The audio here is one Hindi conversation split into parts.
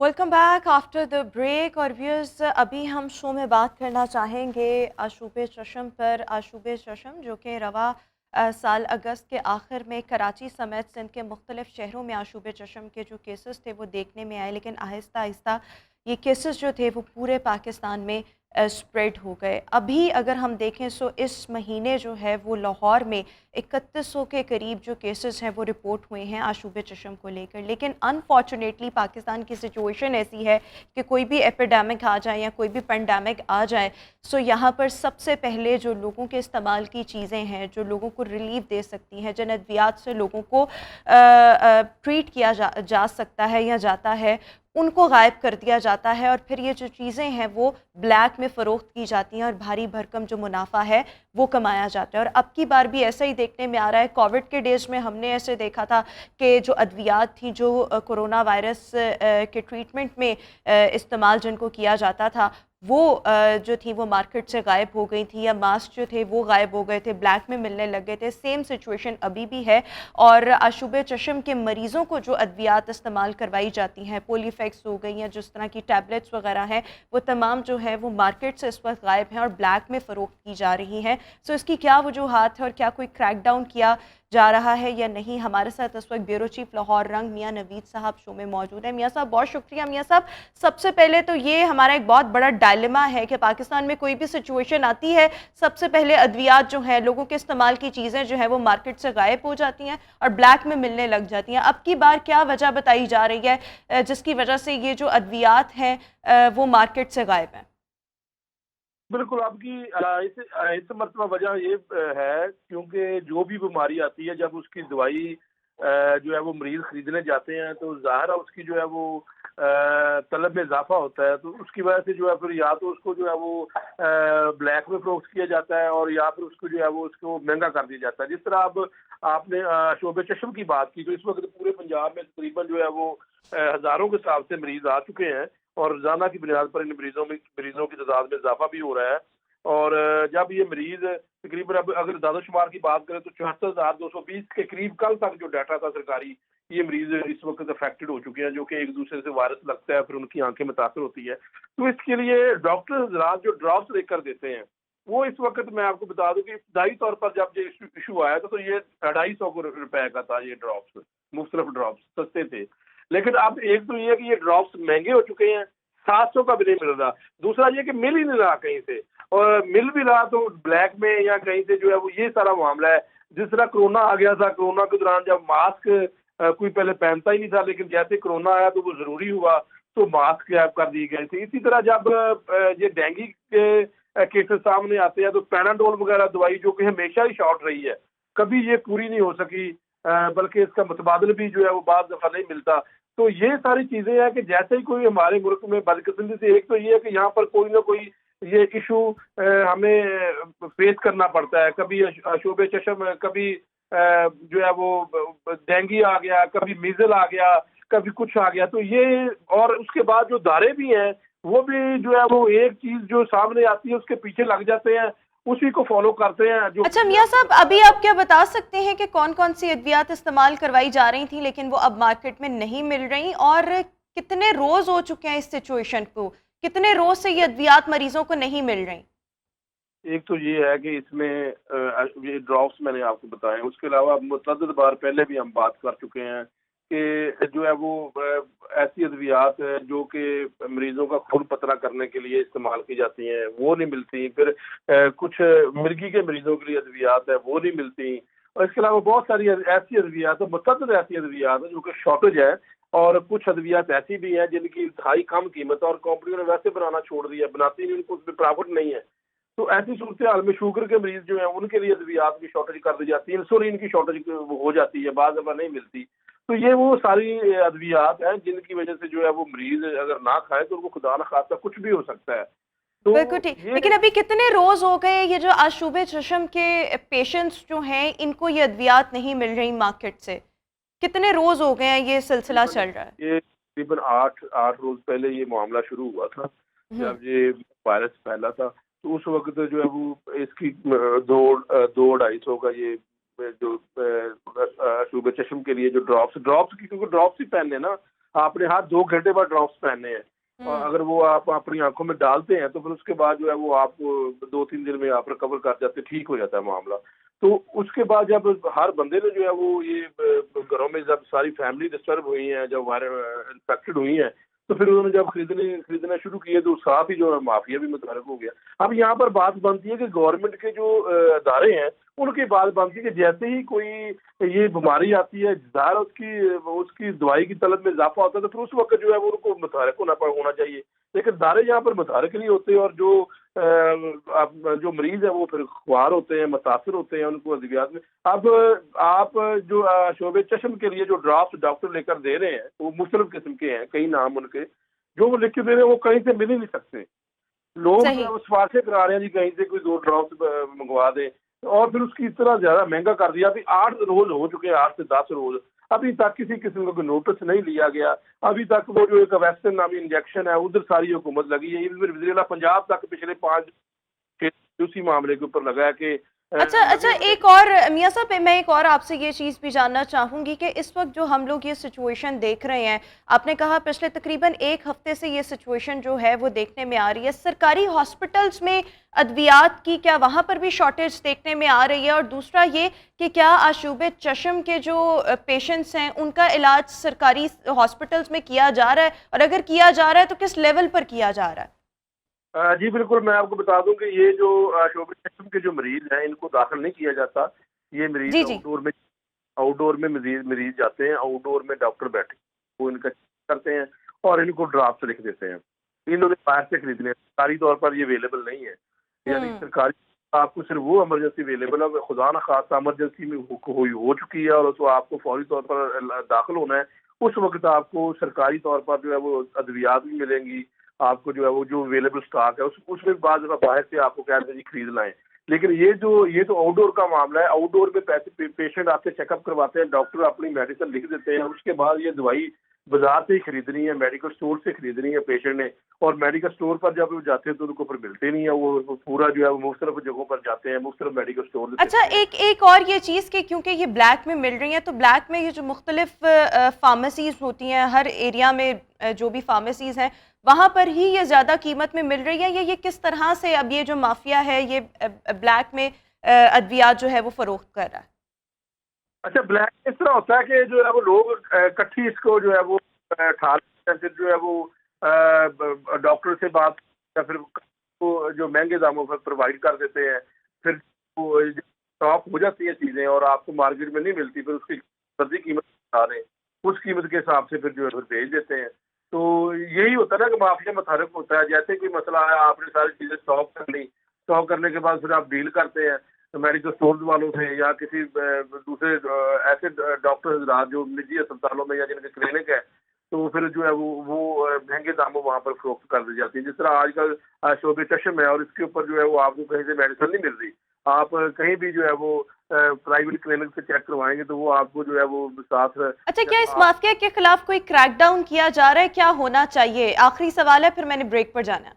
Welcome back after the break. और व्यूअर्स, अभी हम शो में बात करना चाहेंगे आशूब चशम पर। आशूब चशम जो कि रवा साल अगस्त के आखिर में कराची समेत सिंध के मुख्तलिफ शहरों में आशूब चशम के जो केसेस थे वो देखने में आए, लेकिन आहिस्ता आहिस्ता ये केसेस जो थे वो पूरे पाकिस्तान में स्प्रेड हो गए। अभी अगर हम देखें तो इस महीने जो है वो लाहौर में 3100 के करीब जो केसेस हैं वो रिपोर्ट हुए हैं आशूब चशम को लेकर। लेकिन अनफॉर्चुनेटली पाकिस्तान की सिचुएशन ऐसी है कि कोई भी एपिडेमिक आ जाए या कोई भी पेंडेमिक आ जाए, सो यहाँ पर सबसे पहले जो लोगों के इस्तेमाल की चीज़ें हैं, जो लोगों को रिलीफ दे सकती हैं, जिन अद्वियात से लोगों को ट्रीट किया जा सकता है या जाता है, उनको गायब कर दिया जाता है। और फिर ये जो चीज़ें हैं वो ब्लैक में फ़रोख्त की जाती हैं और भारी भरकम जो मुनाफा है वो कमाया जाता है। और अब की बार भी ऐसा ही देखने में आ रहा है। कोविड के डेज़ में हमने ऐसे देखा था कि जो अद्वियात थी जो कोरोना वायरस के ट्रीटमेंट में इस्तेमाल जिनको किया जाता था, वो जो थी वो मार्केट से गायब हो गई थी, या मास्क जो थे वो गायब हो गए थे, ब्लैक में मिलने लग गए थे। सेम सिचुएशन अभी भी है। और आशूब चशम के मरीज़ों को जो अद्वियात इस्तेमाल करवाई जाती हैं, पोलीफेक्स हो गई या जिस तरह की टैबलेट्स वगैरह हैं, वो तमाम जो है वो मार्केट से इस वक्त गायब हैं और ब्लैक में फ़रोख्त की जा रही हैं। सो इसकी क्या वजूहात है और क्या कोई क्रैकडाउन किया जा रहा है या नहीं? हमारे साथ इस वक्त ब्यूरो चीफ लाहौर रंग मियाँ नवीद साहब शो में मौजूद है। मियाँ साहब, बहुत शुक्रिया। मियाँ साहब, सबसे पहले तो ये हमारा एक बहुत बड़ा डायलेमा है कि पाकिस्तान में कोई भी सिचुएशन आती है, सबसे पहले अद्वियात जो हैं, लोगों के इस्तेमाल की चीज़ें जो है वो मार्केट से गायब हो जाती हैं और ब्लैक में मिलने लग जाती हैं। अब की बार क्या वजह बताई जा रही है जिसकी वजह से ये जो अद्वियात हैं वो मार्केट से गायब हैं? बिल्कुल आपकी इस मरतबा वजह ये है क्योंकि जो भी बीमारी आती है जब उसकी दवाई जो है वो मरीज खरीदने जाते हैं तो ज़ाहिर है उसकी जो है वो तलब में इजाफा होता है, तो उसकी वजह से जो है फिर या तो उसको जो है वो ब्लैक में फरोख्त किया जाता है और या फिर उसको जो है वो उसको महंगा कर दिया जाता है। जिस तरह अब आपने शोबे चशम की बात की, तो इस वक्त पूरे पंजाब में तकरीबन जो है वो हज़ारों के हिसाब से मरीज आ चुके हैं और रोजाना की बुनियाद पर इन मरीजों की तादाद में इजाफा भी हो रहा है। और जब ये मरीज तकरीबन अब अगर दादोशुमार की बात करें तो 74,220 के करीब कल तक जो डाटा था सरकारी, ये मरीज इस वक्त अफेक्टेड हो चुके हैं, जो कि एक दूसरे से वायरस लगता है फिर उनकी आंखें मुतासर होती है। तो इसके लिए डॉक्टर हजरात जो ड्रॉप्स लेकर देते हैं, वो इस वक्त मैं आपको बता दूं कि इब्तदाई तौर पर जब ये इशू आया था तो ये 250 रुपए का था। ये ड्रॉप्स मुख्तलिफ ड्रॉप्स सस्ते थे, लेकिन अब एक तो ये है कि ये ड्रॉप्स महंगे हो चुके हैं, 700 का भी नहीं मिल रहा। दूसरा ये कि मिल ही नहीं रहा कहीं से, और मिल भी रहा तो ब्लैक में या कहीं से जो है वो ये सारा मामला है। जिस तरह कोरोना आ गया था, कोरोना के दौरान जब मास्क कोई पहले पहनता ही नहीं था, लेकिन जैसे कोरोना आया तो वो जरूरी हुआ तो मास्क गायब कर दिए गए थे। इसी तरह जब ये डेंगू के केसेस सामने आते हैं तो पैनाडोल वगैरह दवाई जो कि हमेशा ही शॉर्ट रही है, कभी ये पूरी नहीं हो सकी, बल्कि इसका मुतबादल भी जो है वो बाद दफा नहीं मिलता। तो ये सारी चीजें हैं कि जैसे ही कोई हमारे मुल्क में बदकिस्मती से, एक तो ये है कि यहाँ पर कोई ना कोई ये इशू हमें फेस करना पड़ता है। कभी अशोब चशम, कभी जो है वो डेंगू आ गया, कभी मीजल आ गया, कभी कुछ आ गया। तो ये, और उसके बाद जो दारे भी हैं वो भी जो है वो एक चीज जो सामने आती है उसके पीछे लग जाते हैं, उसी को फॉलो करते हैं जो अच्छा कि जो मियाँ है साहब, अभी आप क्या बता सकते हैं कि कौन कौन सी अद्वियात इस्तेमाल करवाई जा रही थी लेकिन वो अब मार्केट में नहीं मिल रही, और कितने रोज हो चुके हैं इस सिचुएशन को? कितने रोज से ये अद्वियात मरीजों को नहीं मिल रही? एक तो ये है कि इसमें ये ड्रॉप्स मैंने आपको बताए, उसके अलावा मुतअद्दिद बार पहले भी हम बात कर चुके हैं कि जो है वो ऐसी अद्वियात है जो कि मरीजों का खून पतला करने के लिए इस्तेमाल की जाती हैं, वो नहीं मिलती। फिर कुछ मिर्गी के मरीजों के लिए अद्वियात है, वो नहीं मिलती। और इसके अलावा बहुत सारी ऐसी अद्वियात है, मुतअद्दिद ऐसी अद्वियात है जो कि शॉर्टेज है। और कुछ अद्वियात ऐसी भी हैं जिनकी इंतहाई कम कीमत है और कंपनियों ने वैसे बनाना छोड़ दिया, बनाती नहीं, उनको उसमें प्रॉफिट नहीं है। तो ऐसी सूरत हाल में शुगर के मरीज जो है उनके लिए अद्वियात की शॉर्टेज कर दी जाती है, इंसुलिन की शॉर्टेज हो जाती है, बाद दफा नहीं मिलती। तो ये वो सारी अद्वियात हैं जिनकी वजह से जो है वो मरीज अगर ना खाए तो उनको खुदा न खास्ता कुछ भी हो सकता है। तो बिल्कुल ठीक। ये लेकिन अभी कितने रोज हो गए ये जो आशूब चशम के पेशेंट्स जो हैं इनको ये अद्वियात नहीं मिल रही मार्केट से? कितने रोज हो गए हैं ये सिलसिला तकरीबन चल रहा है? ये तकरीबन आठ आठ रोज पहले ये मामला शुरू हुआ था, हम्म। जब ये वायरस फैला था। तो उस वक्त जो है वो इसकी दो दो 250 का ये जो अशूब चश्म के लिए जो ड्रॉप्स ड्रॉप्स की, क्योंकि ड्रॉप्स ही पहनने ना, आपने हर 2 घंटे बाद ड्रॉप्स पहनने हैं। और अगर वो आप अपनी आंखों में डालते हैं तो फिर उसके बाद जो है वो आप 2-3 दिन में आप रिकवर कर जाते हैं, ठीक हो जाता है मामला। तो उसके बाद जब हर बंदे ने जो है वो ये घरों में जब सारी फैमिली डिस्टर्ब हुई है, जब वायरल इन्फेक्टेड हुई है, तो फिर उन्होंने जब खरीदना शुरू किए तो साथ ही जो है माफिया भी मुतहरक हो गया। अब यहाँ पर बात बनती है कि गवर्नमेंट के जो अदारे हैं उनकी बात बनती है कि जैसे ही कोई ये बीमारी आती है, ज़ाहिर उसकी उसकी दवाई की तलब में इजाफा होता है, तो फिर उस वक्त जो है वो उनको मुतहरक होना चाहिए। लेकिन दारे यहाँ पर मुतहरक नहीं होते और जो मरीज है वो फिर ख्वार होते हैं, मुतासर होते हैं उनको अद्वियात में। अब आप जो शोबे चश्म के लिए जो ड्राफ्ट डॉक्टर लेकर दे रहे हैं वो मुख्तलिफ किस्म के हैं, कई नाम उनके जो वो लिख के दे रहे हैं वो कहीं से मिल ही नहीं सकते। लोग जो सही। है वो सिफारिशें करा रहे हैं जी, कहीं से कोई 2 ड्रॉप्स मंगवा दें और फिर उसकी इतना ज़्यादा महंगा कर दिया। अभी 8 रोज़ हो चुके हैं, 8 से 10 रोज़, अभी तक किसी किस्म का कोई नोटिस नहीं लिया गया। अभी तक वो जो एक वैक्सीन नामी इंजेक्शन है उधर सारी हुकूमत लगी है। इधर वज़ीर-ए-आला पंजाब तक पिछले 5 उसी मामले के ऊपर लगा है कि अच्छा अच्छा, एक और मियाँ साहब, मैं एक और आपसे ये चीज़ भी जानना चाहूँगी कि इस वक्त जो हम लोग ये सिचुएशन देख रहे हैं, आपने कहा पिछले तकरीबन 1 हफ्ते से ये सिचुएशन जो है वो देखने में आ रही है। सरकारी हॉस्पिटल्स में अद्वियात की क्या वहाँ पर भी शॉर्टेज देखने में आ रही है? और दूसरा ये कि क्या आशूबे चश्म के जो पेशेंट्स हैं उनका इलाज सरकारी हॉस्पिटल्स में किया जा रहा है, और अगर किया जा रहा है तो किस लेवल पर किया जा रहा है? जी बिल्कुल, मैं आपको बता दूं कि ये जो शोबे किस्म के जो मरीज हैं इनको दाखिल नहीं किया जाता। ये मरीज जी जी। आउटडोर में मरीज जाते हैं, आउटडोर में डॉक्टर बैठे वो इनका चेक करते हैं और इनको ड्राफ्ट लिख देते हैं। इन्होंने बाहर से खरीदने हैं, सरकारी तौर पर ये अवेलेबल नहीं है। यानी सरकारी आपको सिर्फ वो इमरजेंसी अवेलेबल है, खुदा न खासा इमरजेंसी में हो चुकी है और उसको आपको फौरी तौर पर दाखिल होना है, उस वक्त आपको सरकारी तौर पर जो है वो अद्वियात भी मिलेंगी। आपको जो है वो जो अवेलेबल स्टॉक है उसमें बाद बाहर से आपको कहते हैं जी खरीद लाएं। लेकिन ये तो आउटडोर का मामला है। आउटडोर में पैसे पेशेंट आपसे चेकअप करवाते हैं, डॉक्टर अपनी मेडिसिन लिख देते हैं, उसके बाद ये दवाई बाजार से ही खरीदनी है, मेडिकल स्टोर से खरीदनी है पेशेंट ने। और मेडिकल स्टोर पर जब वो जाते हैं तो उनको फिर मिलते नहीं है, वो पूरा जो है वो मुख्तलिफ जगहों पर जाते हैं, मुख्तलिफ मेडिकल स्टोर। अच्छा, एक और ये चीज़ कि क्योंकि ये ब्लैक में मिल रही हैं, तो ब्लैक में ये जो मुख्तलिफ फार्मेसीज़ होती हैं, हर एरिया में जो भी फार्मेसीज़ हैं वहाँ पर ही ये ज़्यादा कीमत में मिल रही है, या ये किस तरह से अब ये जो माफिया है ये ब्लैक में अद्वियात जो है वो फ़रोख्त कर रहा है? अच्छा, ब्लैक इस तरह होता है कि जो है वो लोग इकट्ठी इसको जो है वो ठाल फिर जो है वो डॉक्टर से बात या फिर वो जो महंगे दामों पर प्रोवाइड कर देते हैं। फिर वो स्टॉक हो जाती है चीज़ें और आपको मार्केट में नहीं मिलती, फिर उसकी फर्जी कीमत बता रहे हैं, उस कीमत के हिसाब से फिर जो है फिर भेज देते हैं। तो यही होता है ना कि माफिया मुतहरक होता है। जैसे कोई मसला है, आपने सारी चीज़ें स्टॉक कर ली, स्टॉक करने के बाद फिर आप डील करते हैं मेडिकल स्टोर्स वालों से या किसी दूसरे ऐसे डॉक्टर हज़रात जो निजी अस्पतालों में या जिनके क्लिनिक है, तो फिर जो है वो महंगे दामों वहाँ पर फ़रोख्त कर दी जाती है। जिस तरह आजकल शोबे चश्म है और इसके ऊपर जो है वो आपको कहीं से मेडिसिन नहीं मिल रही। आप कहीं भी जो है वो प्राइवेट क्लिनिक से चेक करवाएंगे तो वो आपको जो है वो साथ अच्छा, क्या इस माफिया के खिलाफ कोई क्रैकडाउन किया जा रहा है? क्या होना चाहिए? आखिरी सवाल है, फिर मैंने ब्रेक पर जाना है।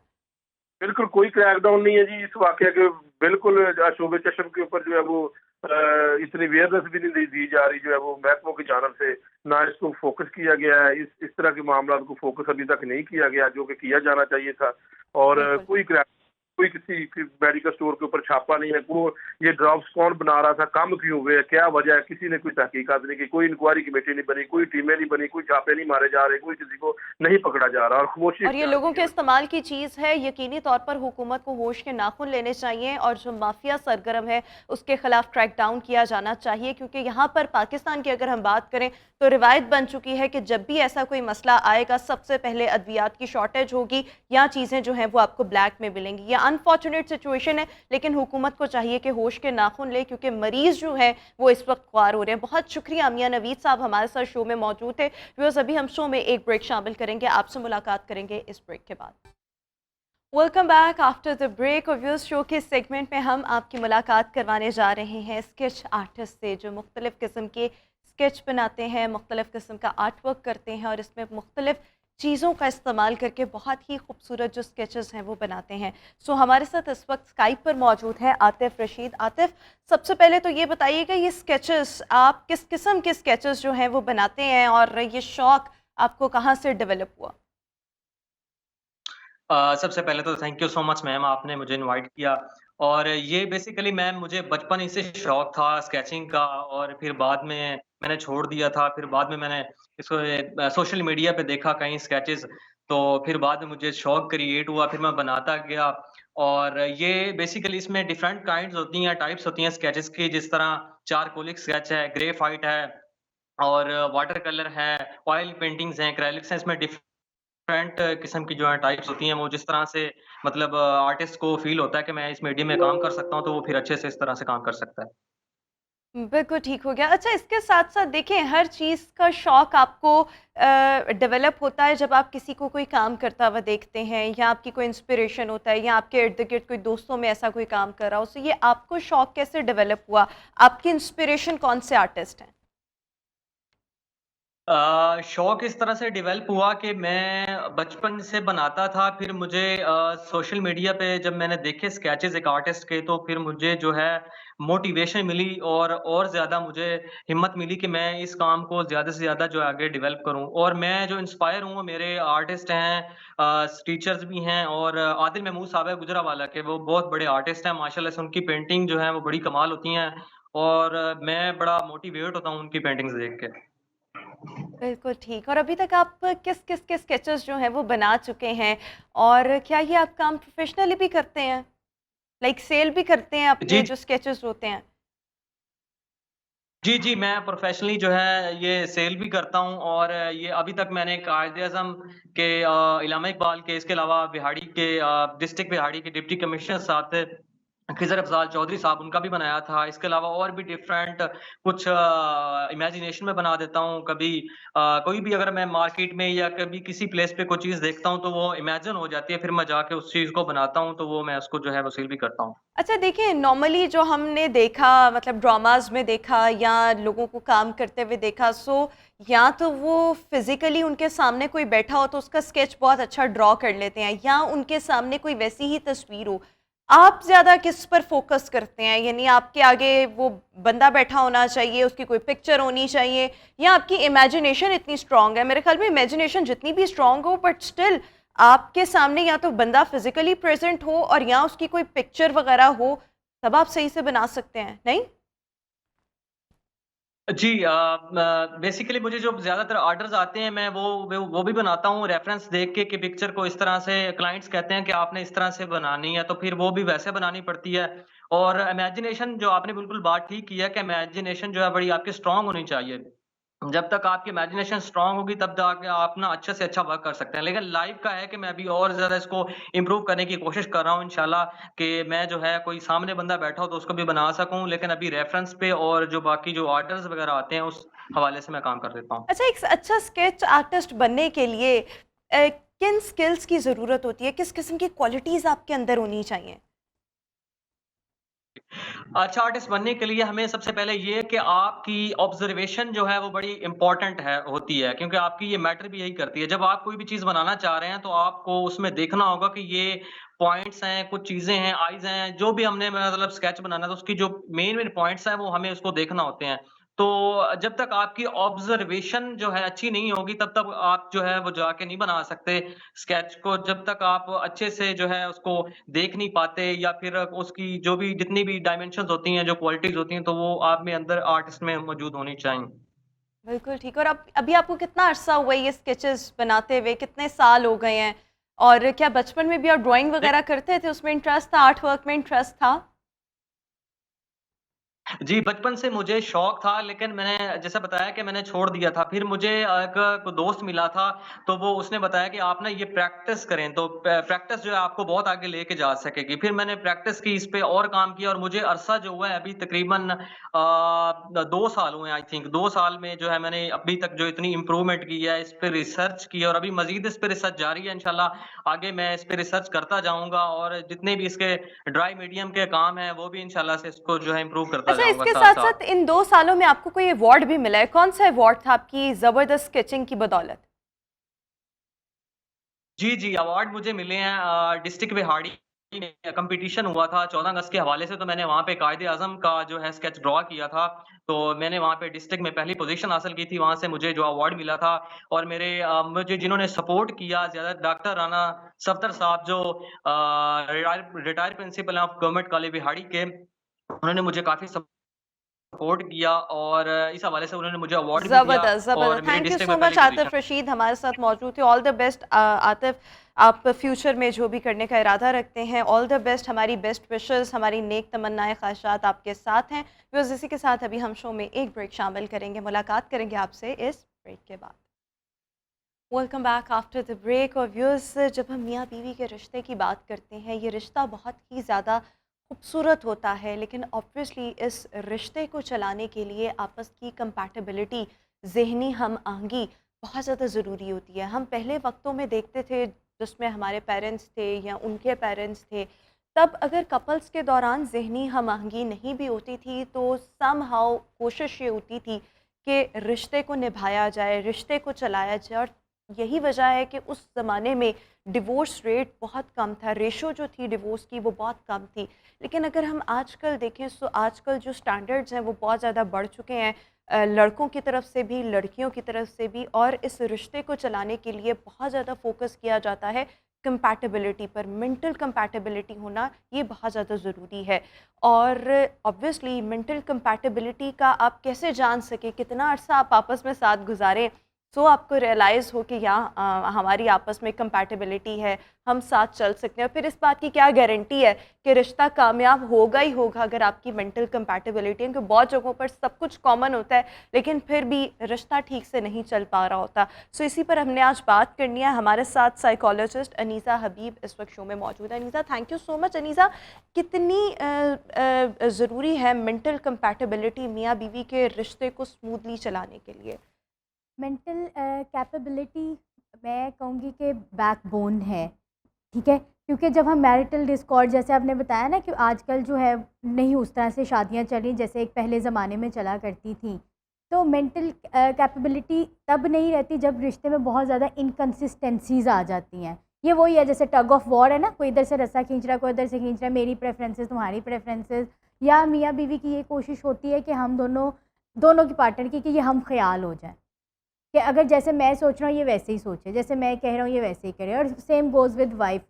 बिल्कुल कोई क्रैकडाउन नहीं है जी इस वाक़या के। बिल्कुल शोबे चश्म के ऊपर जो है वो इतनी अवेयरनेस भी नहीं दी जा रही जो है वो महकमों की जानिब से, ना इसको फोकस किया गया है। इस तरह के मामला को फोकस अभी तक नहीं किया गया जो कि किया जाना चाहिए था। और कोई किसी मेडिकल स्टोर के ऊपर छापा नहीं है। वो ये ड्रॉप्स कौन बना रहा था, कम क्यों हुए, क्या वजह है, किसी ने कोई तहकीकात नहीं की, कोई इंक्वायरी कमेटी नहीं बनी, कोई टीमें नहीं बनी, कोई छापे नहीं मारे जा रहे, कोई किसी को नहीं पकड़ा जा रहा और खामोशी। और ये लोगों के इस्तेमाल की चीज़ है। यकीनी तौर पर हुकूमत को होश के नाखून लेने चाहिए और जो माफिया सरगर्म है उसके खिलाफ क्रैकडाउन किया जाना चाहिए, क्योंकि यहाँ पर पाकिस्तान की अगर हम बात करें तो रिवायत बन चुकी है कि जब भी ऐसा कोई मसला आएगा सबसे पहले अद्वियात की शॉर्टेज होगी या चीज़ें जो हैं वो आपको ब्लैक में मिलेंगी। ये अनफॉर्चुनेट सिचुएशन है, लेकिन हुकूमत को चाहिए कि होश के नाखून ले, क्योंकि मरीज़ जो है वो इस वक्त ख्वार हो रहे हैं। बहुत शुक्रिया मियां नवीद साहब हमारे साथ शो में मौजूद थे। व्यूअर्स, अभी हम शो में एक ब्रेक शामिल करेंगे, आपसे मुलाकात करेंगे इस ब्रेक के बाद। Welcome back after the break. और व्यूअर्स, शो के सेगमेंट में हम आपकी मुलाकात करवाने जा रहे हैं स्केच आर्टिस्ट से, जो मुख्तलिफ़ किस्म के स्केच बनाते हैं, मुख्तलिफ़ किस्म का आर्ट वर्क करते हैं और इसमें मुख्तलिफ़ चीज़ों का इस्तेमाल करके बहुत ही खूबसूरत जो स्केचेस हैं वो बनाते हैं। सो हमारे साथ इस वक्त स्काइप पर मौजूद हैं आतिफ रशीद। आतिफ, सबसे पहले तो ये बताइएगा, ये स्केचेस आप किस किस्म के स्केचेस जो हैं वो बनाते हैं और ये शौक़ आपको कहाँ से डेवलप हुआ? सबसे पहले तो thank you so much ma'am, आपने मुझे इनवाइट किया। और ये बेसिकली मैम मुझे बचपन ही से शौक था स्केचिंग का, और फिर बाद में मैंने छोड़ दिया था। फिर बाद में मैंने इसको सोशल मीडिया पे देखा कहीं स्केचेस, तो फिर बाद में मुझे शौक क्रिएट हुआ, फिर मैं बनाता गया। और ये बेसिकली इसमें डिफरेंट काइंड्स होती हैं, टाइप्स होती हैं स्केचेस की, जिस तरह चारकोलिक स्केच है, ग्रेफाइट है, और वाटर कलर है, ऑयल पेंटिंग्स हैं, एक्रेलिक्स हैं। इसमें डिफरेंट किस्म की जो है टाइप्स होती हैं, वो जिस तरह से मतलब आर्टिस्ट को फ़ील होता है कि मैं इस मीडियम में काम कर सकता हूँ, तो वो फिर अच्छे से इस तरह से काम कर सकता है। बिल्कुल ठीक हो गया। अच्छा, इसके साथ-साथ देखिए, हर चीज़ का शौक आपको डेवलप होता है जब आप किसी को कोई काम करता हुआ देखते हैं, या आपकी कोई इंस्पिरेशन होता है, या आपके इर्द-गिर्द कोई दोस्तों में ऐसा कोई काम कर रहा हो। सो ये आपको शौक कैसे डेवलप हुआ? आपकी इंस्पिरेशन कौन से आर्टिस्ट हैं? शौक इस तरह से डेवलप हुआ कि मैं बचपन से बनाता था, फिर मुझे सोशल मीडिया पे जब मैंने देखे स्केचेस एक आर्टिस्ट के, तो फिर मुझे जो है मोटिवेशन मिली, और ज़्यादा मुझे हिम्मत मिली कि मैं इस काम को ज़्यादा से ज़्यादा जो है आगे डेवलप करूँ। और मैं जो इंस्पायर हूँ वो मेरे आर्टिस्ट हैं, टीचर्स भी हैं, और आदिल महमूद साहब है गुजरावाला के, वो बहुत बड़े आर्टिस्ट हैं माशाल्लाह से। उनकी पेंटिंग जो है वो बड़ी कमाल होती हैं, और मैं बड़ा मोटिवेट होता हूँ उनकी पेंटिंग्स देख के। बिल्कुल ठीक। और अभी तक आप किस-किस के स्केचेस जो हैं वो बना चुके हैं? और क्या ये आप काम प्रोफ़ेशनली भी करते हैं? लाइक सेल भी करते हैं जी, अपने जो स्केचेस होते हैं? जी, मैं प्रोफ़ेशनली जो है ये सेल भी करता हूँ, और ये अभी तक मैंने कायदे-आज़म के, इलामा इकबाल के, इसके अलावा बिहाड़ी के, डिस्ट्रिक्ट बिहाड़ी के डिप्टी कमिश्नर साहब थे, खिज़र अफ़ज़ाल चौधरी साहब, उनका भी बनाया था। इसके अलावा और भी डिफरेंट कुछ इमेजिनेशन में बना देता हूँ। कभी कोई भी अगर मैं मार्केट में या कभी किसी प्लेस पे कोई चीज़ देखता हूँ, तो वो इमेजिन हो जाती है, फिर मैं जाके उस चीज़ को बनाता हूँ, तो वो मैं उसको जो है वो सेल भी करता हूँ। अच्छा देखिए, नॉर्मली जो हमने देखा, मतलब ड्रामाज में देखा या लोगों को काम करते हुए देखा, सो या तो वो फिजिकली उनके सामने कोई बैठा हो तो उसका स्केच बहुत अच्छा ड्रॉ कर लेते हैं, या उनके सामने कोई वैसी ही तस्वीर हो। आप ज़्यादा किस पर फोकस करते हैं? यानी आपके आगे वो बंदा बैठा होना चाहिए, उसकी कोई पिक्चर होनी चाहिए, या आपकी इमेजिनेशन इतनी स्ट्रांग है? मेरे ख्याल में इमेजिनेशन जितनी भी स्ट्रांग हो, बट स्टिल आपके सामने या तो बंदा फिजिकली प्रेजेंट हो और या उसकी कोई पिक्चर वगैरह हो, तब आप सही से बना सकते हैं, नहीं? जी, बेसिकली मुझे जो ज़्यादातर ऑर्डर्स आते हैं, मैं वो भी बनाता हूँ रेफ़रेंस देख के, कि पिक्चर को इस तरह से क्लाइंट्स कहते हैं कि आपने इस तरह से बनानी है, तो फिर वो भी वैसे बनानी पड़ती है। और इमेजिनेशन, जो आपने बिल्कुल बात ठीक की है, कि इमेजिनेशन जो है बड़ी आपकी स्ट्रॉन्ग होनी चाहिए। जब तक आपकी इमेजिनेशन स्ट्रॉन्ग होगी, तब जाके आप ना अच्छे से अच्छा वर्क कर सकते हैं। लेकिन लाइव का है कि मैं अभी और ज़्यादा इसको इम्प्रूव करने की कोशिश कर रहा हूँ इंशाल्लाह, कि मैं जो है कोई सामने बंदा बैठा हो तो उसको भी बना सकूँ। लेकिन अभी रेफ़रेंस पे और जो बाकी जो ऑर्डर्स वग़ैरह आते हैं, उस हवाले से मैं काम कर देता हूँ। अच्छा, एक अच्छा स्केच आर्टिस्ट बनने के लिए किन स्किल्स की ज़रूरत होती है? किस किस्म की क्वालिटीज़ आपके अंदर होनी चाहिए? अच्छा आर्टिस्ट बनने के लिए हमें सबसे पहले ये है कि आपकी ऑब्जर्वेशन जो है वो बड़ी इम्पोर्टेंट है होती है, क्योंकि आपकी ये मैटर भी यही करती है। जब आप कोई भी चीज़ बनाना चाह रहे हैं, तो आपको उसमें देखना होगा कि ये पॉइंट्स हैं, कुछ चीज़ें हैं, आइज़ हैं, जो भी हमने मतलब स्केच बनाना है, तो उसकी जो मेन पॉइंट्स हैं, वो हमें उसको देखना होते हैं। तो जब तक आपकी ऑब्जर्वेशन जो है अच्छी नहीं होगी, तब तक आप जो है वो जाके नहीं बना सकते स्केच को। जब तक आप अच्छे से जो है उसको देख नहीं पाते, या फिर उसकी जो भी जितनी भी डायमेंशंस होती हैं, जो क्वालिटीज़ होती हैं, तो वो आप में अंदर आर्टिस्ट में मौजूद होनी चाहिए। बिल्कुल ठीक। और अब अभी आपको कितना अरसा हुआ है ये स्केचेस बनाते हुए? कितने साल हो गए हैं? और क्या बचपन में भी आप ड्राइंग वगैरह करते थे, उसमें इंटरेस्ट था, आर्ट वर्क में इंटरेस्ट था? जी, बचपन से मुझे शौक था, लेकिन मैंने जैसा बताया कि मैंने छोड़ दिया था। फिर मुझे एक दोस्त मिला था, तो वो उसने बताया कि आप ना ये प्रैक्टिस करें, तो प्रैक्टिस जो है आपको बहुत आगे लेके जा सकेगी। फिर मैंने प्रैक्टिस की, इस पे और काम किया, और मुझे अरसा जो हुआ है अभी तकरीबन 2 साल हुए हैं आई थिंक। 2 साल में जो है मैंने अभी तक जो इतनी इम्प्रूवमेंट की है, इस पे रिसर्च की है, और अभी मज़ीद इस पे रिसर्च जारी है इंशाल्लाह। आगे मैं इस पे रिसर्च करता जाऊँगा, और जितने भी इसके ड्राई मीडियम के काम हैं, वो भी इंशाल्लाह से इसको जो है इम्प्रूव करता अच्छा, जाऊँगा इसके साथ-साथ। साथ-साथ इन 2 सालों में आपको कोई अवार्ड भी मिला है, कौन-सा अवार्ड था आपकी ज़बरदस्त स्केचिंग की बदौलत? जी, अवार्ड मुझे मिले हैं डिस्ट्रिक्ट बिहाड़ी कंपटीशन हुआ था 14 अगस्त के हवाले से, तो मैंने वहाँ पे कायदे-आज़म का जो है स्केच ड्रॉ किया था। तो मैंने वहाँ पे डिस्ट्रिक्ट में पहली पोज़ीशन हासिल की थी, वहाँ से मुझे जो अवार्ड मिला था। और मुझे जिन्होंने सपोर्ट किया ज़्यादा, डॉक्टर राना सफ़दर साहब जो रिटायर्ड प्रिंसिपल हैं ऑफ गवर्नमेंट कॉलेज बिहाड़ी के, उन्होंने मुझे काफ़ी सपोर्ट किया और इस हवाले से उन्होंने मुझे अवार्ड भी दिया ज़बरदस्त, और ज़बरदस्त। मेरी थैंक यू डिस्ट्रिक्ट सो में पहली मच पोज़ीशन। आतिफ़ रशीद हमारे साथ मौजूद थे। ऑल द बेस्ट आतिफ़, आप फ्यूचर में जो भी करने का इरादा रखते हैं, ऑल द बेस्ट। हमारी बेस्ट विशेज़, हमारी नेक तमन्नाएँ, ख़्वाहिशात आपके साथ हैं। बस इसी के साथ अभी हम शो में एक ब्रेक शामिल करेंगे। मुलाकात करेंगे आपसे इस ब्रेक के बाद। Welcome back after the break. और व्यूअर्स, जब हम मियाँ बीवी के रिश्ते की बात करते हैं, ये रिश्ता बहुत ही ज़्यादा खूबसूरत होता है, लेकिन ऑब्वियसली इस रिश्ते को चलाने के लिए आपस की कंपैटिबिलिटी, ज़हनी हम आहंगी बहुत ज़्यादा ज़रूरी होती है। हम पहले वक्तों में देखते थे जिसमें हमारे पेरेंट्स थे या उनके पेरेंट्स थे, तब अगर कपल्स के दौरान ज़हनी हम आहंगी नहीं भी होती थी तो समहाउ कोशिश ये होती थी कि रिश्ते को निभाया जाए, रिश्ते को चलाया जाए। और यही वजह है कि उस ज़माने में डिवोर्स रेट बहुत कम था, रेशो जो थी डिवोर्स की वो बहुत कम थी। लेकिन अगर हम आजकल देखें तो आजकल जो स्टैंडर्ड्स हैं वो बहुत ज़्यादा बढ़ चुके हैं, लड़कों की तरफ से भी, लड़कियों की तरफ से भी। और इस रिश्ते को चलाने के लिए बहुत ज़्यादा फोकस किया जाता है कंपैटिबिलिटी पर। मेंटल कंपैटिबिलिटी होना ये बहुत ज़्यादा ज़रूरी है। और ऑब्वियसली मेंटल कंपैटिबिलिटी का आप कैसे जान सकें, कितना अर्सा आप आपस में साथ गुजारें, सो आपको रियलाइज़ हो कि यहाँ हमारी आपस में कंपैटिबिलिटी है, हम साथ चल सकते हैं। और फिर इस बात की क्या गारंटी है कि रिश्ता कामयाब होगा ही होगा अगर आपकी मेंटल कंपैटिबिलिटी है, क्योंकि बहुत जगहों पर सब कुछ कॉमन होता है लेकिन फिर भी रिश्ता ठीक से नहीं चल पा रहा होता। सो इसी पर हमने आज बात करनी है। हमारे साथ साइकोलॉजिस्ट अनीसा हबीब इस वक्त शो में मौजूद है। Anisa, thank you so much. Anisa, कितनी ज़रूरी है मेंटल कंपैटिबिलिटी मियाँ बीवी के रिश्ते को स्मूथली चलाने के लिए? मेंटल कैपेबिलिटी मैं कहूँगी कि बैकबोन है, ठीक है? क्योंकि जब हम मैरिटल डिस्कॉर्ड, जैसे आपने बताया ना कि आजकल जो है नहीं उस तरह से शादियाँ चल रही जैसे एक पहले ज़माने में चला करती थी। तो मेंटल कैपेबिलिटी तब नहीं रहती जब रिश्ते में बहुत ज़्यादा इनकंसिस्टेंसीज़ आ जाती हैं। ये वही है जैसे टग ऑफ वॉर है ना, कोई इधर से रस्सा खींच रहा है, कोई इधर से खींच रहा है, मेरी प्रेफरेंसेस तुम्हारी प्रेफरेंसेस, या मियाँ बीवी की ये कोशिश होती है कि हम दोनों दोनों की पार्टनर की कि ये हम ख्याल हो जाए कि अगर जैसे मैं सोच रहा हूँ ये वैसे ही सोचे, जैसे मैं कह रहा हूँ ये वैसे ही करे। और same goes with wife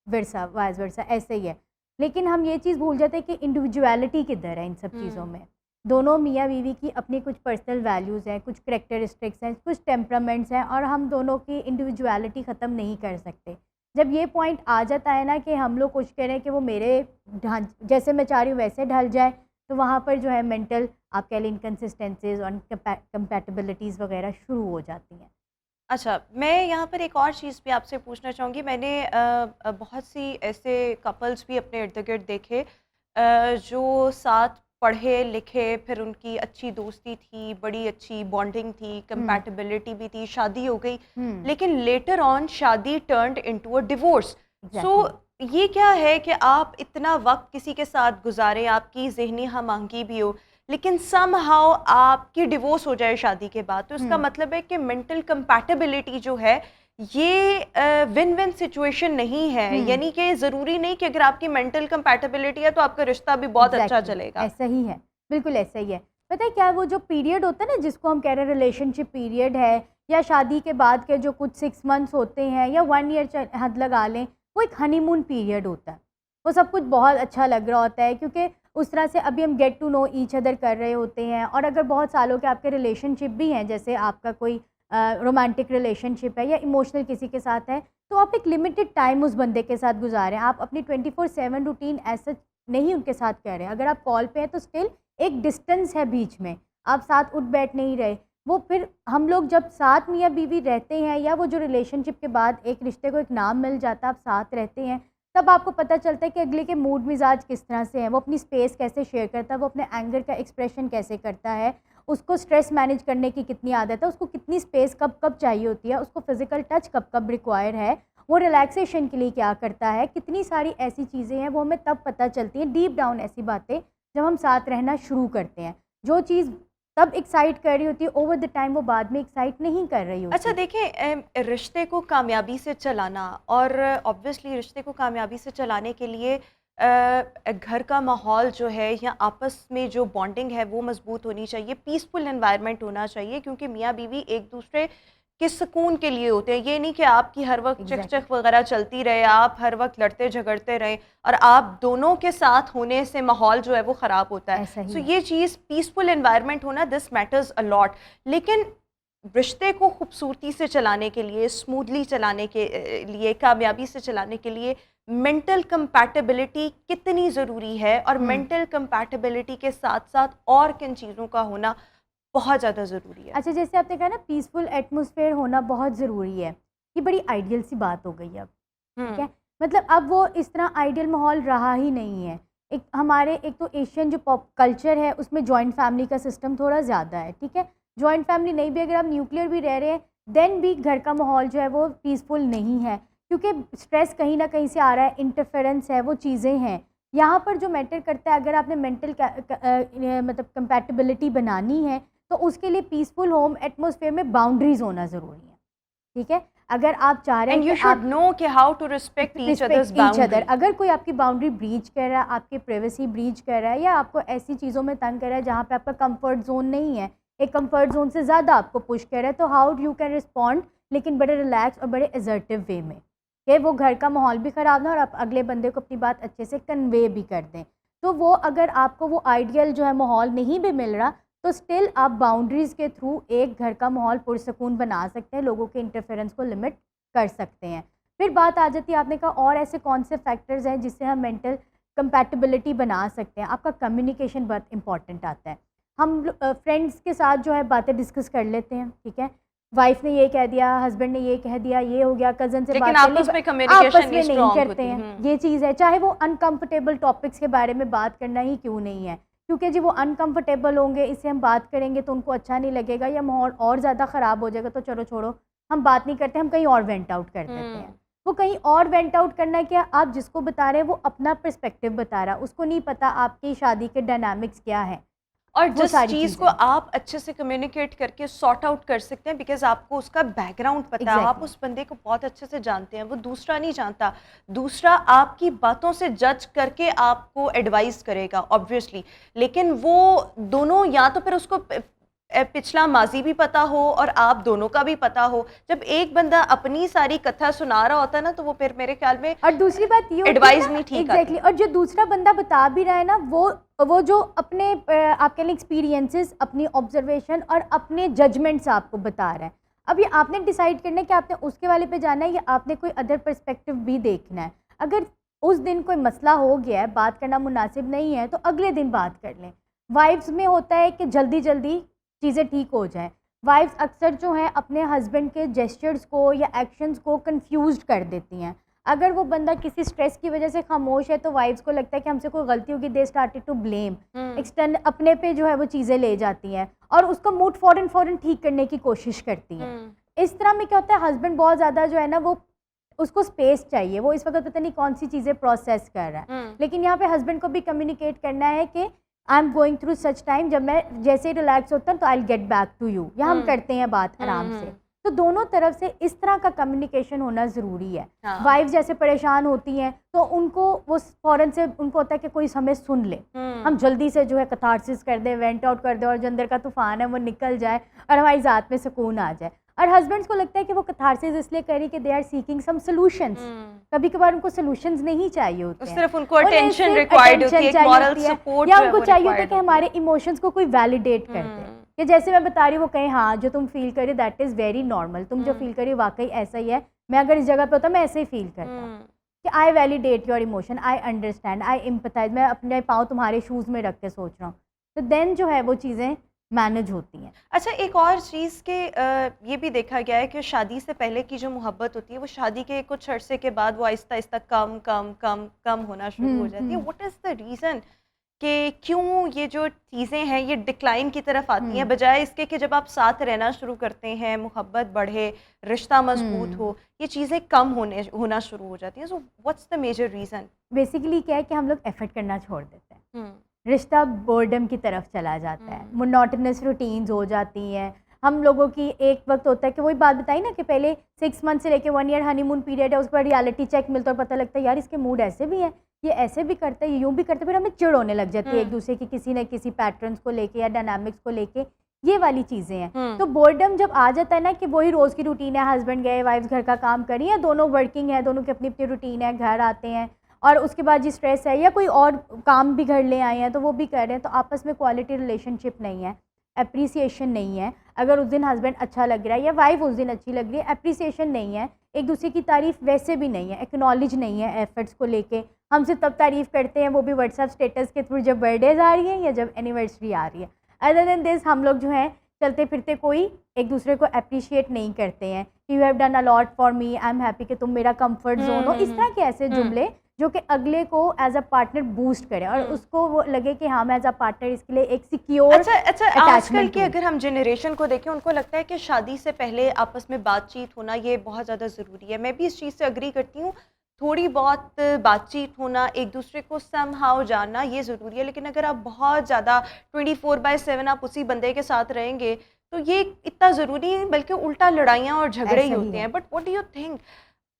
versa, vice versa, ऐसे ही है। लेकिन हम ये चीज़ भूल जाते हैं कि इंडिविजुअलिटी किधर है इन सब चीज़ों में। दोनों मियाँ बीवी की अपनी कुछ पर्सनल वैल्यूज़ हैं, कुछ करैक्टरिस्टिक्स हैं, कुछ टेम्परामेंट्स हैं, और हम दोनों की इंडिविजुअलिटी ख़त्म नहीं कर सकते। जब ये पॉइंट आ जाता है ना कि हम लोग कोशिश करें कि वो मेरे जैसे मैं चाह रही हूँ वैसे ढल जाए, तो वहाँ पर जो है मेंटल आप कह लें इनकन्सिस्टेंसीज़ और कंपैटिबिलिटीज़ वगैरह शुरू हो जाती हैं। अच्छा, मैं यहाँ पर एक और चीज़ भी आपसे पूछना चाहूँगी। मैंने बहुत सी ऐसे कपल्स भी अपने इर्द-गिर्द देखे जो साथ पढ़े लिखे, फिर उनकी अच्छी दोस्ती थी, बड़ी अच्छी बॉन्डिंग थी, कंपैटिबिलिटी भी थी, शादी हो गई, लेकिन लेटर ऑन शादी टर्न्ड इनटू अ डिवोर्स। सो ये क्या है कि आप इतना वक़्त किसी के साथ गुज़ारें, आपकी ज़हनी हम-आहंगी भी हो, लेकिन समहाउ आपकी डिवोर्स हो जाए शादी के बाद, तो इसका मतलब है कि मेंटल कंपैटिबिलिटी जो है ये विन विन सिचुएशन नहीं है। यानी कि ज़रूरी नहीं कि अगर आपकी मेंटल कंपैटिबिलिटी है तो आपका रिश्ता भी बहुत अच्छा चलेगा। ऐसा ही है, बिल्कुल ऐसा ही है। पता है क्या, वो जो पीरियड होता है ना जिसको हम कह रहे हैं रिलेशनशिप पीरियड है, या शादी के बाद के जो कुछ 6 मंथ्स होते हैं या 1 ईयर हद लगा लें, वो एक हनीमून पीरियड होता है। वो सब कुछ बहुत अच्छा लग रहा होता है क्योंकि उस तरह से अभी हम get to know each other कर रहे होते हैं। और अगर बहुत सालों के आपके रिलेशनशिप भी हैं, जैसे आपका कोई रोमांटिक रिलेशनशिप है या इमोशनल किसी के साथ है, तो आप एक लिमिटेड टाइम उस बंदे के साथ गुजारें। आप अपनी 24/7 रूटीन ऐसा नहीं उनके साथ कह रहे हैं। अगर आप कॉल पे हैं तो स्टिल एक डिस्टेंस है बीच में, आप साथ उठ बैठ नहीं रहे। वो फिर हम लोग जब साथ मियाँ बीवी रहते हैं, या वो जो रिलेशनशिप के बाद एक रिश्ते को एक नाम मिल जाता है, आप साथ रहते हैं, तब आपको पता चलता है कि अगले के मूड मिजाज किस तरह से हैं, वो अपनी स्पेस कैसे शेयर करता है, वो अपने एंगर का एक्सप्रेशन कैसे करता है, उसको स्ट्रेस मैनेज करने की कितनी आदत है, उसको कितनी स्पेस कब कब चाहिए होती है, उसको फिज़िकल टच कब कब रिक्वायर है, वो रिलैक्सेशन के लिए क्या करता है। कितनी सारी ऐसी चीज़ें हैं वो हमें तब पता चलती हैं, डीप डाउन ऐसी बातें जब हम साथ रहना शुरू करते हैं। जो चीज़ तब एक्साइट कर रही होती है, ओवर द टाइम वो बाद में एक्साइट नहीं कर रही होती। अच्छा देखिए, रिश्ते को कामयाबी से चलाना और ऑब्वियसली रिश्ते को कामयाबी से चलाने के लिए घर का माहौल जो है या आपस में जो बॉन्डिंग है वो मजबूत होनी चाहिए, पीसफुल एनवायरनमेंट होना चाहिए, क्योंकि मियाँ बीवी एक दूसरे के सुकून के लिए होते हैं। ये नहीं कि आपकी हर वक्त Exactly. चक वगैरह चलती रहे, आप हर वक्त लड़ते झगड़ते रहे और आप दोनों के साथ होने से माहौल जो है वो ख़राब होता है। ऐसा ही सो है। ये चीज़ पीसफुल एनवायरनमेंट होना, दिस मैटर्स अ लॉट। लेकिन रिश्ते को खूबसूरती से चलाने के लिए, स्मूथली चलाने के लिए, कामयाबी से चलाने के लिए मेंटल कंपैटिबिलिटी कितनी ज़रूरी है, और मेंटल कंपैटिबिलिटी के साथ साथ और किन चीज़ों का होना बहुत ज़्यादा ज़रूरी है? अच्छा, जैसे आपने कहा ना पीसफुल एटमॉस्फेयर होना बहुत ज़रूरी है, ये बड़ी आइडियल सी बात हो गई अब, ठीक है। मतलब अब वो इस तरह आइडियल माहौल रहा ही नहीं है। एक हमारे एक तो एशियन जो पॉप कल्चर है उसमें जॉइंट फैमिली का सिस्टम थोड़ा ज़्यादा है, ठीक है। जॉइंट फैमिली नहीं भी, अगर आप न्यूक्लियर भी रह रहे हैं देन भी घर का माहौल जो है वो पीसफुल नहीं है, क्योंकि स्ट्रेस कहीं ना कहीं से आ रहा है, इंटरफेरेंस है, वो चीज़ें हैं। यहाँ पर जो मैटर करता है, अगर आपने मेंटल मतलब कंपैटिबिलिटी बनानी है तो उसके लिए पीसफुल होम एटमॉस्फेयर में बाउंड्रीज होना ज़रूरी है, ठीक है। अगर आप चाह रहे हैं एंड यू कि शुड नो कि how to respect each others boundary. अगर कोई आपकी बाउंड्री ब्रीच कर रहा है, आपकी प्राइवेसी ब्रीच कर रहा है, या आपको ऐसी चीज़ों में तंग कर रहा है जहाँ पे आपका कंफर्ट जोन नहीं है, एक कंफर्ट जोन से ज़्यादा आपको पुश कर रहा है, तो हाउ यू कैन रिस्पॉन्ड, लेकिन बड़े रिलैक्स और बड़े असर्टिव वे में, कि वो घर का माहौल भी ख़राब ना और आप अगले बंदे को अपनी बात अच्छे से कन्वे भी कर दें। तो वो अगर आपको वो आइडियल जो है माहौल नहीं भी मिल रहा, तो स्टिल आप बाउंड्रीज़ के थ्रू एक घर का माहौल पुरसकून बना सकते हैं, लोगों के इंटरफेरेंस को लिमिट कर सकते हैं। फिर बात आ जाती है, आपने कहा और ऐसे कौन से फैक्टर्स हैं जिससे हम मेंटल कंपैटिबिलिटी बना सकते हैं। आपका कम्युनिकेशन बहुत इंपॉर्टेंट आता है। हम फ्रेंड्स के साथ जो है बातें डिस्कस कर लेते हैं, ठीक है। वाइफ ने ये कह दिया, हस्बैंड ने ये कह दिया, ये हो गया, कज़न से लेकिन बात कर आपस ली, में कम्युनिकेशन आपस में नहीं करते हैं। होती। ये चीज़ है, चाहे वो अनकंफर्टेबल टॉपिक्स के बारे में बात करना ही क्यों नहीं है, क्योंकि जी वो अनकंफर्टेबल होंगे, इससे हम बात करेंगे तो उनको अच्छा नहीं लगेगा या माहौल और ज़्यादा ख़राब हो जाएगा, तो चलो छोड़ो, हम बात नहीं करते, हम कहीं और वेंट आउट कर देते हैं। वो कहीं और वेंट आउट करना क्या, आप जिसको बता रहे हैं वो अपना पर्सपेक्टिव बता रहा है, उसको नहीं पता आपकी शादी के डायनामिक्स क्या है। और वो जिस सारी चीज़ को चीज़ें। आप अच्छे से कम्युनिकेट करके सॉर्ट आउट कर सकते हैं, बिकॉज आपको उसका बैकग्राउंड पता है, आप Exactly. उस बंदे को बहुत अच्छे से जानते हैं, वो दूसरा नहीं जानता। दूसरा आपकी बातों से जज करके आपको एडवाइस करेगा ऑब्वियसली, लेकिन वो दोनों या तो फिर उसको पिछला माजी भी पता हो और आप दोनों का भी पता हो। जब एक बंदा अपनी सारी कथा सुना रहा होता है ना, तो वो फिर मेरे ख्याल में और दूसरी बात ये होती है एडवाइस ना, नहीं ठीक एग्जैक्टली, और जो दूसरा बंदा बता भी रहा है ना, वो जो अपने आपके लिए एक्सपीरियंसेस, अपनी ऑब्जर्वेशन और अपने जजमेंट्स आपको बता रहा है। अब ये आपने डिसाइड करना है कि आपने उसके वाले पे जाना है या आपने कोई अदर पर्सपेक्टिव भी देखना है। अगर उस दिन कोई मसला हो गया है, बात करना मुनासिब नहीं है, तो अगले दिन बात कर लें। वाइफ्स में होता है कि जल्दी जल्दी चीज़ें ठीक हो जाएं। वाइफ्स अक्सर जो हैं अपने हस्बैंड के जेस्चर्स को या एक्शंस को कंफ्यूज्ड कर देती हैं। अगर वो बंदा किसी स्ट्रेस की वजह से खामोश है तो वाइफ्स को लगता है कि हमसे कोई गलती होगी, they started to blame, extern अपने पे जो है वो चीज़ें ले जाती हैं और उसका मूड फ़ौरन ठीक करने की कोशिश करती हैं। इस तरह में क्या होता है, हस्बैंड बहुत ज़्यादा जो है ना, वो उसको स्पेस चाहिए, वो इस वक्त पता नहीं कौन सी चीज़ें प्रोसेस कर रहा है। लेकिन यहाँ पे हस्बैंड को भी कम्युनिकेट करना है कि I am going through such time, जब मैं जैसे ही रिलैक्स होता हूँ तो I will get back to you, या हम करते हैं बात आराम से। तो दोनों तरफ से इस तरह का कम्युनिकेशन होना ज़रूरी है। वाइफ जैसे परेशान होती हैं तो उनको वो फ़ौरन से उनको होता है कि कोई हमें सुन ले, हम जल्दी से जो है कथारसिस कर दें, वेंट आउट कर दें और जो अंदर का तूफान है वो निकल जाए और हमारी ज़ात में सुकून आ जाए। और हस्बैंड्स को लगता है कि वो कथारसिस इसलिए करी कि they are seeking some solutions. कभी कभार उनको सॉल्यूशंस नहीं चाहिए होते हैं, सिर्फ उनको अटेंशन रिक्वायर्ड होती है, एक मॉरल सपोर्ट या उनको चाहिए होता है कि हमारे इमोशंस को कोई वैलिडेट कर दे, कि जैसे मैं बता रही हूँ वो कहें हाँ जो तुम फील करे दैट इज़ वेरी नॉर्मल, तुम जो फील करी वाकई ऐसा ही है, मैं अगर इस जगह पे होता मैं ऐसे ही फील करता, कि I validate your emotion, I understand, I empathise, मैं अपने पाँव तुम्हारे शूज़ में रख के सोच रहा हूँ, तो देन जो है वो चीज़ें मैनेज होती हैं। अच्छा, एक और चीज़ के ये भी देखा गया है कि शादी से पहले की जो मोहब्बत होती है वो शादी के कुछ अरसे के बाद वो आहिस्ता आहिस्ता कम कम कम कम होना शुरू हो जाती है। व्हाट इज़ द रीज़न कि क्यों ये जो चीज़ें हैं ये डिक्लाइन की तरफ आती हैं, बजाय इसके कि जब आप साथ रहना शुरू करते हैं, मोहब्बत बढ़े, रिश्ता मजबूत हो, ये चीज़ें कम होना शुरू हो जाती हैं। So what's the major reason? Basically क्या है कि हम लोग एफर्ट करना छोड़ देते हैं। रिश्ता बोर्डम की तरफ चला जाता है, मोनोटोनस रूटीन्स हो जाती हैं। हम लोगों की एक वक्त होता है कि वही बात बताई ना कि पहले 6 मंथ से लेके 1 ईयर हनीमून पीरियड है, उसके बाद रियलिटी चेक मिलता है और पता लगता है यार इसके मूड ऐसे भी हैं, ये ऐसे भी करता है, ये यूँ भी करता है, फिर हमें चिढ़ होने लग जाती है एक दूसरे की किसी न किसी पैटर्न्स को लेके या डायनामिक्स को लेके, ये वाली चीज़ें हैं। तो बोर्डम जब आ जाता है ना कि वही रोज़ की रूटीन है, हस्बैंड गए, वाइफ्स घर का काम करी है, दोनों वर्किंग है, दोनों की अपनी अपनी रूटीन है, घर आते हैं और उसके बाद जी स्ट्रेस है या कोई और काम भी घर ले आए हैं तो वो भी कर रहे हैं, तो आपस में क्वालिटी रिलेशनशिप नहीं है, एप्रिसिएशन नहीं है। अगर उस दिन हस्बैंड अच्छा लग रहा है या वाइफ उस दिन अच्छी लग रही है, एप्रिसिएशन नहीं है, एक दूसरे की तारीफ़ वैसे भी नहीं है, एक्नॉलेज नहीं है एफर्ट्स को लेके। हम सिर्फ तब तारीफ़ करते हैं वो भी व्हाट्सएप स्टेटस के थ्रू जब बर्थडेज आ रही है या जब एनिवर्सरी आ रही है। अदर देन दिस हम लोग जो हैं चलते फिरते कोई एक दूसरे को अप्रिशिएट नहीं करते हैं कि you have done a lot for me, I am happy कि तुम मेरा कंफर्ट जोन हो। इस तरह के ऐसे जुमले जो कि अगले को एज अ पार्टनर बूस्ट करें और उसको वो लगे कि हाँ मैं एज अ पार्टनर इसके लिए एक सिक्योर अच्छा आजकल की अगर हम जनरेशन को देखें, उनको लगता है कि शादी से पहले आपस में बातचीत होना ये बहुत ज़्यादा ज़रूरी है। मैं भी इस चीज़ से अग्री करती हूँ, थोड़ी बहुत बातचीत होना, एक दूसरे को समहाउ जानना ये ज़रूरी है, लेकिन अगर आप बहुत ज़्यादा 24/7 आप उसी बंदे के साथ रहेंगे तो ये इतना ज़रूरी नहीं, बल्कि उल्टा लड़ाइयाँ और झगड़े ही होते हैं। But what do you think,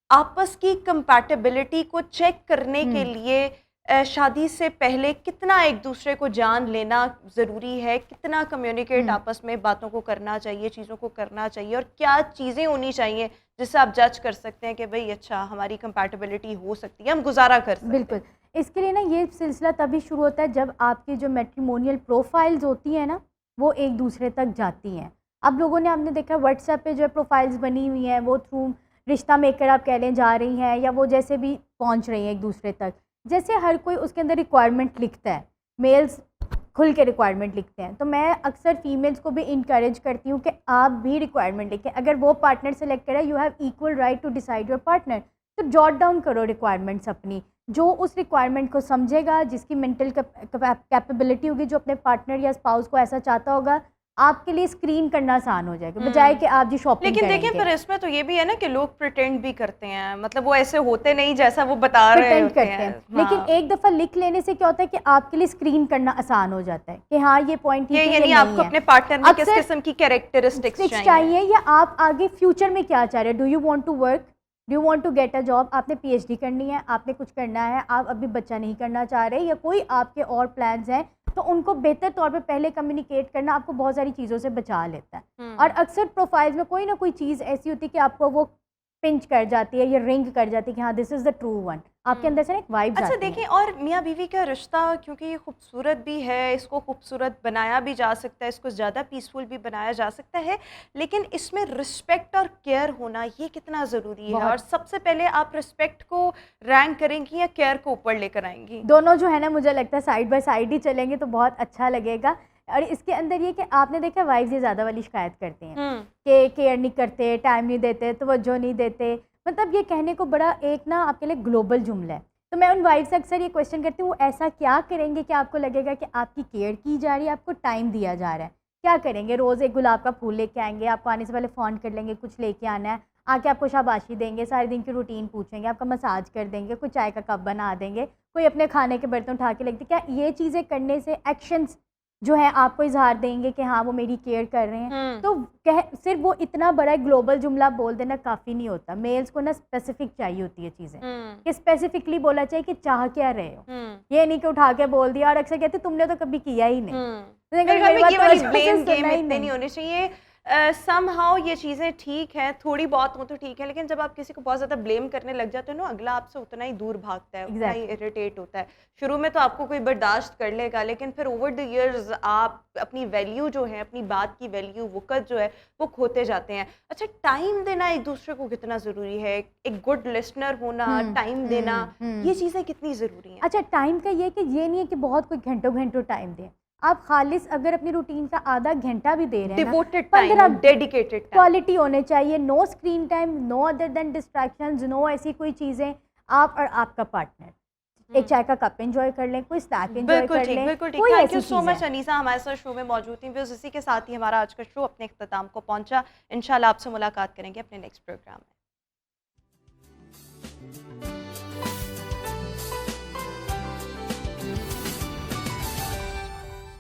आपस की कंपैटिबिलिटी को चेक करने के लिए शादी से पहले कितना एक दूसरे को जान लेना ज़रूरी है, कितना कम्युनिकेट आपस में बातों को करना चाहिए, चीज़ों को करना चाहिए, और क्या चीज़ें होनी चाहिए जिससे आप जज कर सकते हैं कि भाई अच्छा हमारी कंपैटिबिलिटी हो सकती है, हम गुजारा कर सकते हैं। बिल्कुल, इसके लिए ना ये सिलसिला तभी शुरू होता है जब आपकी जो मैट्रिमोनियल प्रोफाइल्स होती हैं ना वो एक दूसरे तक जाती हैं। अब लोगों ने आपने देखा व्हाट्सएप पे जो है प्रोफाइल्स बनी हुई हैं वो थ्रू रिश्ता मेकर आप कह लें जा रही हैं या वो जैसे भी पहुंच रही हैं एक दूसरे तक। जैसे हर कोई उसके अंदर रिक्वायरमेंट लिखता है, मेल्स खुल के रिक्वायरमेंट लिखते हैं, तो मैं अक्सर फीमेल्स को भी इंकरेज करती हूँ कि आप भी रिक्वायरमेंट लिखें। अगर वो पार्टनर सेलेक्ट करे, you have equal right to decide your partner, तो जॉट डाउन करो रिक्वायरमेंट्स अपनी। जो उस रिक्वायरमेंट को समझेगा, जिसकी मेंटल कैपेबिलिटी होगी, जो अपने पार्टनर या स्पाउस को ऐसा चाहता होगा, आपके लिए स्क्रीन करना आसान हो जाएगा बजाय कि आप जी शॉपिंग लेकिन देखिए पर इसमें तो ये भी है ना कि लोग प्रिटेंड भी करते हैं, मतलब वो ऐसे होते नहीं जैसा वो बता रहे होते करते हैं। लेकिन एक दफ़ा लिख लेने से क्या होता है कि आपके लिए स्क्रीन करना आसान हो जाता है कि हाँ ये पॉइंट ये यानी आपको अपने पार्टनर में किस किस्म की कैरेक्टरिस्टिक्स चाहिए या आप आगे फ्यूचर में क्या चाह रहे हैं। Do you want to work, do you want to get a job, आपने पीएचडी करनी है, आपने कुछ करना है, आप अभी बच्चा नहीं करना चाह रहे, या कोई आपके और प्लान्स हैं, तो उनको बेहतर तौर पे पहले कम्युनिकेट करना आपको बहुत सारी चीज़ों से बचा लेता है। और अक्सर प्रोफाइल्स में कोई ना कोई चीज़ ऐसी होती है कि आपको वो पिंच कर जाती है या रिंग कर जाती है कि हाँ this is the true one, आपके अंदर से ना एक वाइब अच्छा देखिए, और मियाँ बीवी का रिश्ता क्योंकि ये खूबसूरत भी है, इसको खूबसूरत बनाया भी जा सकता है, इसको ज़्यादा पीसफुल भी बनाया जा सकता है, लेकिन इसमें रिस्पेक्ट और केयर होना ये कितना ज़रूरी है। और सबसे पहले आप रिस्पेक्ट को रैंक करेंगी या केयर को ऊपर लेकर आएंगी? दोनों जो है ना मुझे लगता है साइड बाय साइड ही चलेंगे तो बहुत अच्छा लगेगा। और इसके अंदर ये कि आपने देखा वाइफ्स ये ज़्यादा वाली शिकायत करते हैं कि केयर नहीं करते, टाइम नहीं देते, तवज्जो नहीं देते। मतलब ये कहने को बड़ा एक ना आपके लिए ग्लोबल जुमला है। तो मैं उन वाइफ से अक्सर ये क्वेश्चन करती हूँ, वो ऐसा क्या करेंगे कि आपको लगेगा कि आपकी केयर की जा रही है, आपको टाइम दिया जा रहा है? क्या करेंगे? रोज़ एक गुलाब का फूल लेके आएंगे, आपको आने से पहले फ़ोन कर लेंगे कुछ लेके आना है, आके आपको शाबाशी देंगे, सारे दिन की रूटीन पूछेंगे, आपका मसाज कर देंगे, कोई चाय का कप बना देंगे, कोई अपने खाने के बर्तन उठा के लगते। क्या ये चीज़ें करने से एक्शंस जो है आपको इजहार देंगे कि हाँ वो मेरी केयर कर रहे हैं? तो सिर्फ वो इतना बड़ा ग्लोबल जुमला बोल देना काफ़ी नहीं होता। मेल्स को ना स्पेसिफिक चाहिए होती है चीज़ें, कि स्पेसिफिकली बोला चाहिए कि चाह क्या रहे हो, ये नहीं कि उठा के बोल दिया। और अक्सर कहते तुमने तो कभी किया ही नहीं। ब्लेम गेम इतने नहीं होने चाहिए। समहाउ ये चीज़ें ठीक हैं, थोड़ी बहुत हो तो ठीक है, लेकिन जब आप किसी को बहुत ज़्यादा ब्लेम करने लग जाते हो ना, अगला आपसे उतना ही दूर भागता है, उतना ही इरिटेट होता है। शुरू में तो आपको कोई बर्दाश्त कर लेगा, लेकिन फिर ओवर द इयर्स आप अपनी वैल्यू जो है, अपनी बात की वैल्यू, वक़्त जो है वो खोते जाते हैं। अच्छा, टाइम देना एक दूसरे को कितना ज़रूरी है? एक गुड लिसनर होना, टाइम देना, ये चीज़ें कितनी ज़रूरी हैं? अच्छा, टाइम का ये कि ये नहीं है कि बहुत कोई घंटों घंटों टाइम दें। आप खालिस अगर अपनी रूटीन का आधा घंटा भी दे रहे हैं, डिवोटेड टाइम, डेडिकेटेड क्वालिटी होने चाहिए। No screen time, no other than distractions, no ऐसी कोई चीज़ें। आप और आपका पार्टनर एक चाय का कप एंजॉय कर लें, कोई स्नैक एंजॉय कर लें। बिल्कुल ठीक। Thank you so much Anisa, हमारे साथ शो में मौजूद थी। इसी के साथ ही हमारा आज का शो अपने इख्तिताम को पहुंचा। इंशाल्लाह आपसे मुलाकात करेंगे अपने नेक्स्ट प्रोग्राम में।